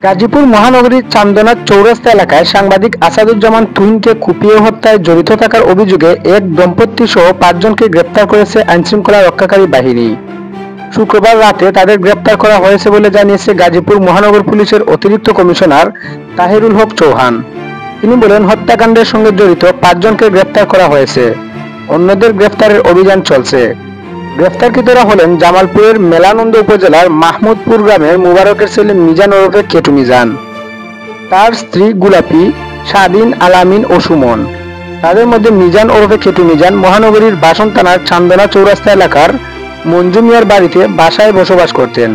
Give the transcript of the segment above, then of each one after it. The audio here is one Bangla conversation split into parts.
গাজীপুর মহানগরীর চান্দনা চৌরাস্তা এলাকায় সাংবাদিক আসাদুজ্জামান তুহিনকে কুপিয়ে হত্যায় জড়িত থাকার অভিযোগে এক দম্পতি সহ 5 জনকে গ্রেপ্তার করেছে আইনশৃঙ্খলা রক্ষাকারী বাহিনী। শুক্রবার রাতে তাদের গ্রেপ্তার করা হয়েছে বলে জানিয়েছে গাজীপুর মহানগর পুলিশের অতিরিক্ত কমিশনার তাহিরুল হক চৌহান। তিনি বলেন, হত্যাকাণ্ডের সঙ্গে জড়িত 5 জনকে গ্রেপ্তার করা হয়েছে, অন্যদের গ্রেপ্তারের অভিযান চলছে। গ্রেফতারকৃতরা হলেন জামালপুরের মেলানন্দ উপজেলার মাহমুদপুর গ্রামের মুবারকের ছেলে মিজান ওরফে কেটু মিজান, তার স্ত্রী গুলাপি, স্বাধীন, আলামিন ও সুমন। তাদের মধ্যে মিজান ওরফে কেটু মিজান মহানগরীর বাসন থানার চান্দনা চৌরাস্তা এলাকার মঞ্জু মিয়ার বাড়িতে বাসায় বসবাস করতেন।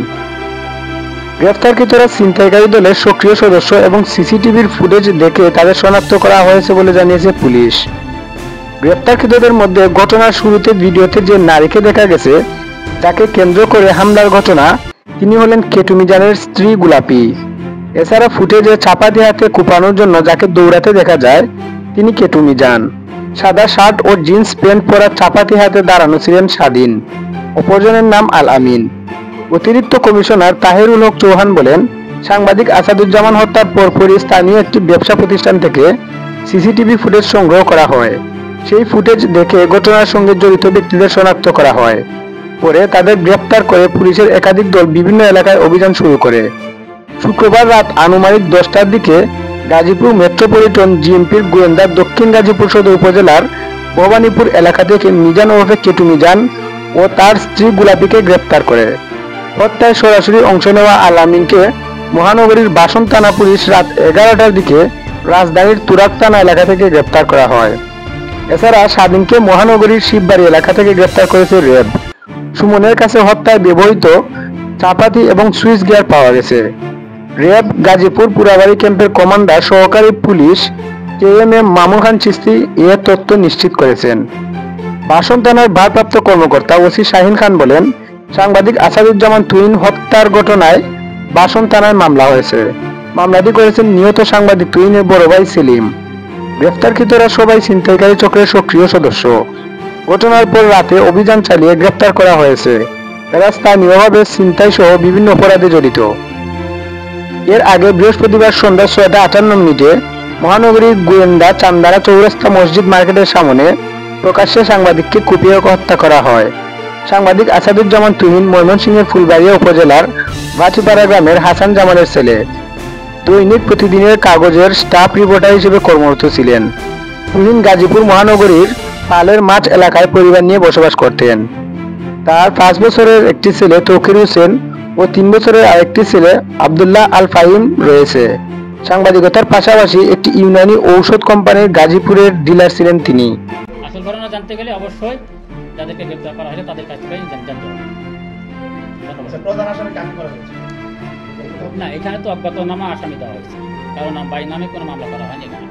গ্রেফতারকৃতরা ছিনতাইকারী দলের সক্রিয় সদস্য এবং সিসিটিভির ফুটেজ দেখে তাদের শনাক্ত করা হয়েছে বলে জানিয়েছে পুলিশ। গ্রেপ্তারকৃতদের মধ্যে ঘটনার শুরুতে ভিডিওতে যে নারীকে দেখা গেছে, যাকে কেন্দ্র করে হামলার ঘটনা, তিনি হলেন কেটু মিজানের স্ত্রী গুলাপি। এছাড়া ফুটেজে চাপাতি হাতে কুপানোর জন্য যাকে দৌড়াতে দেখা যায়, তিনি কেটু মিজান। সাদা শার্ট ও জিন্স প্যান্ট পরা চাপাতি হাতে দাঁড়ানো ছিলেন স্বাধীন। অপরজনের নাম আল আমিন। অতিরিক্ত কমিশনার তাহিরুল হক চৌহান বলেন, সাংবাদিক আসাদুজ্জামান হত্যার পরপরই স্থানীয় একটি ব্যবসা প্রতিষ্ঠান থেকে সিসিটিভি ফুটেজ সংগ্রহ করা হয়। সেই ফুটেজ দেখে ঘটনার সঙ্গে জড়িত ব্যক্তিদের শনাক্ত করা হয়। পরে তাদের গ্রেপ্তার করে পুলিশের একাধিক দল বিভিন্ন এলাকায় অভিযান শুরু করে। শুক্রবার রাত আনুমানিক 10টার দিকে গাজীপুর মেট্রোপলিটন জিএমপির গোয়েন্দা দক্ষিণ গাজীপুর সদর উপজেলার ভবানীপুর এলাকা থেকে মিজান ওরফে কেটু মিজান ও তার স্ত্রী গুলাপিকে গ্রেপ্তার করে। হত্যায় সরাসরি অংশ নেওয়া আল আমিনকে মহানগরীর বাসন থানা পুলিশ রাত 11টার দিকে রাজধানীর তুরাগ থানা এলাকা থেকে গ্রেপ্তার করা হয়। এছাড়া স্বাধীনকে মহানগরীর শিববাড়ি এলাকা থেকে গ্রেপ্তার করেছে র্যাব। সুমনের কাছে হত্যায় ব্যবহৃত চাপাতি এবং সুইচ গিয়ার পাওয়া গেছে। র্যাব গাজীপুর পুরাবাড়ি ক্যাম্পের কমান্ডার সহকারী পুলিশ KM মামুন খান চিস্তি এ তথ্য নিশ্চিত করেছেন। বাসন থানার ভারপ্রাপ্ত কর্মকর্তা ওসি শাহিন খান বলেন, সাংবাদিক আসাদুজ্জামান তুহিন হত্যার ঘটনায় বাসন থানায় মামলা হয়েছে। মামলাটি করেছেন নিহত সাংবাদিক তুহিনের বড় ভাই সেলিম। গ্রেফতারকৃতরা সবাই ছিনতাইকারী চক্রের সক্রিয় সদস্য। ঘটনার পর রাতে অভিযান চালিয়ে গ্রেফতার করা হয়েছে। এরা স্থানীয়ভাবে ছিনতাই সহ বিভিন্ন অপরাধে জড়িত। এর আগে বৃহস্পতিবার সন্ধ্যা 6:58 মহানগরীর গোয়েন্দা চান্দনা চৌরাস্তা মসজিদ মার্কেটের সামনে প্রকাশ্যে সাংবাদিককে কুপিয়ে হত্যা করা হয়। সাংবাদিক আসাদুজ্জামান তুহিন ময়মনসিংহের ফুলবাড়িয়া উপজেলার ভাটিপাড়া গ্রামের হাসান জামালের ছেলে। দৈনিক প্রতিদিনের কাগজের স্টাফ রিপোর্টার হিসেবে কর্মরত ছিলেন। তুহিন গাজীপুর মহানগরীর পালের মাঠ এলাকায় পরিবার নিয়ে বসবাস করতেন। তার 5 বছরের একটি ছেলে তৌকির হোসেন ও 3 বছরের আরেকটি ছেলে আব্দুল্লাহ আল ফাহিম রয়েছে। সাংবাদিকতার পাশাপাশি একটি ইউনানি ঔষধ কোম্পানির গাজীপুরের ডিলার ছিলেন তিনি। আসল ঘটনা জানতে গেলে অবশ্যই যাদেরকে গ্রেফতার করা হয়েছে তাদের কাছ থেকে জানতে হবে। প্রধান আসামি কাকে করা হয়েছে? না, এখানে তো অজ্ঞাতনামা আসামি দেওয়া হয়েছে, কারণ বাড়ির নামে কোনো মামলা করা হয়নি এখানে।